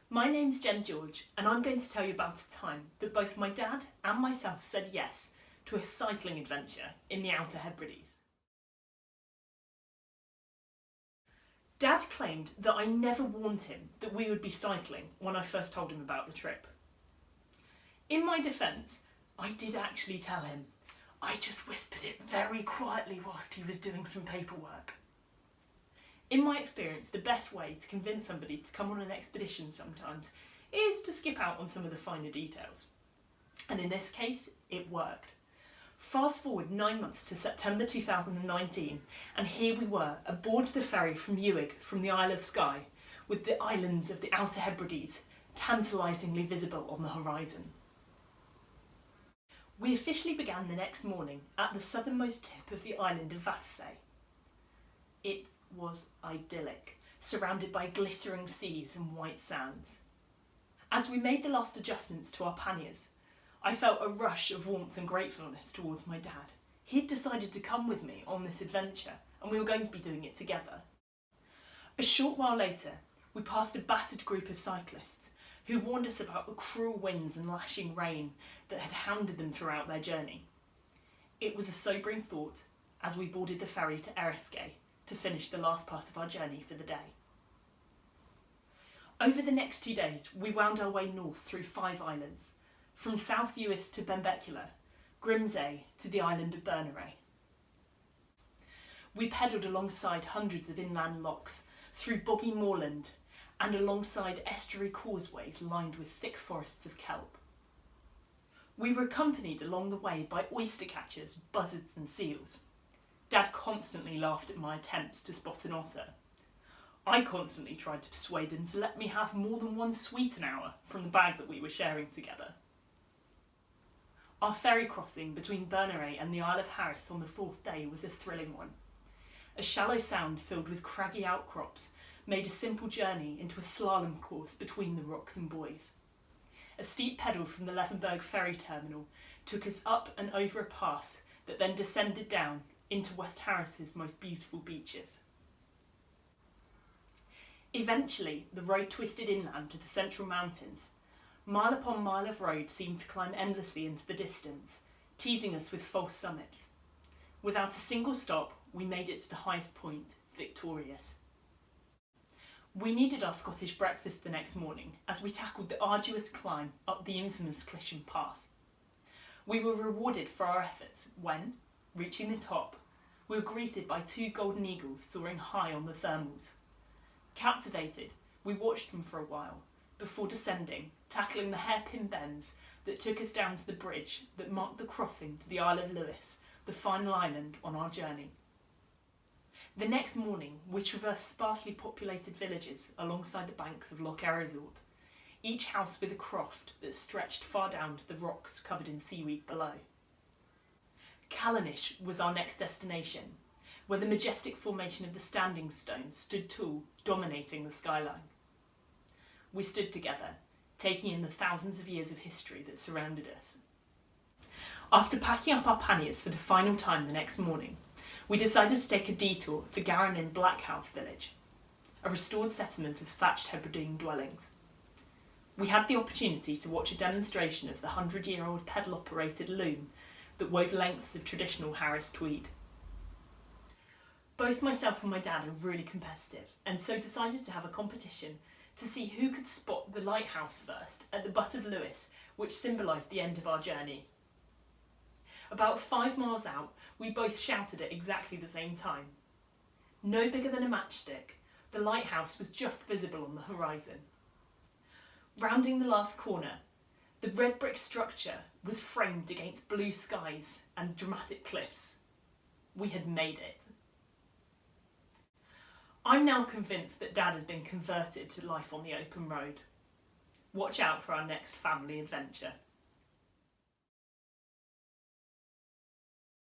My name's Jen George, and I'm going to tell you about a time that both my dad and myself said yes to a cycling adventure in the Outer Hebrides. Dad claimed that I never warned him that we would be cycling when I first told him about the trip. In my defence, I did actually tell him. I just whispered it very quietly whilst he was doing some paperwork. In my experience, the best way to convince somebody to come on an expedition sometimes is to skip out on some of the finer details. And in this case, it worked. Fast forward 9 months to September 2019, and here we were aboard the ferry from Uig from the Isle of Skye, with the islands of the Outer Hebrides tantalisingly visible on the horizon. We officially began the next morning at the southernmost tip of the island of Vatersay. It was idyllic, surrounded by glittering seas and white sands. As we made the last adjustments to our panniers, I felt a rush of warmth and gratefulness towards my dad. He'd decided to come with me on this adventure, and we were going to be doing it together. A short while later, we passed a battered group of cyclists who warned us about the cruel winds and lashing rain that had hounded them throughout their journey. It was a sobering thought as we boarded the ferry to Eriskay to finish the last part of our journey for the day. Over the next 2 days, we wound our way north through 5 islands, from South Uist to Benbecula, Grimsay to the island of Berneray. We pedalled alongside hundreds of inland lochs, through boggy moorland, and alongside estuary causeways lined with thick forests of kelp. We were accompanied along the way by oyster catchers, buzzards and seals. Dad constantly laughed at my attempts to spot an otter. I constantly tried to persuade him to let me have more than one sweet an hour from the bag that we were sharing together. Our ferry crossing between Berneray and the Isle of Harris on the 4th day was a thrilling one. A shallow sound filled with craggy outcrops made a simple journey into a slalom course between the rocks and buoys. A steep pedal from the Levenberg ferry terminal took us up and over a pass that then descended down into West Harris's most beautiful beaches. Eventually, the road twisted inland to the central mountains. Mile upon mile of road seemed to climb endlessly into the distance, teasing us with false summits. Without a single stop, we made it to the highest point, victorious. We needed our Scottish breakfast the next morning as we tackled the arduous climb up the infamous Clishan Pass. We were rewarded for our efforts when, reaching the top, we were greeted by 2 golden eagles soaring high on the thermals. Captivated, we watched them for a while, before descending, tackling the hairpin bends that took us down to the bridge that marked the crossing to the Isle of Lewis, the final island on our journey. The next morning, we traversed sparsely populated villages alongside the banks of Loch Erisort, each house with a croft that stretched far down to the rocks covered in seaweed below. Callanish was our next destination, where the majestic formation of the Standing Stone stood tall, dominating the skyline. We stood together, taking in the thousands of years of history that surrounded us. After packing up our panniers for the final time the next morning, we decided to take a detour to Garranin Blackhouse village, a restored settlement of thatched Hebridean dwellings. We had the opportunity to watch a demonstration of the 100-year-old pedal-operated loom that wove lengths of traditional Harris tweed. Both myself and my dad are really competitive, and so decided to have a competition to see who could spot the lighthouse first at the Butt of Lewis, which symbolised the end of our journey. About 5 miles out, we both shouted at exactly the same time. No bigger than a matchstick, the lighthouse was just visible on the horizon. Rounding the last corner, the red brick structure was framed against blue skies and dramatic cliffs. We had made it. I'm now convinced that Dad has been converted to life on the open road. Watch out for our next family adventure.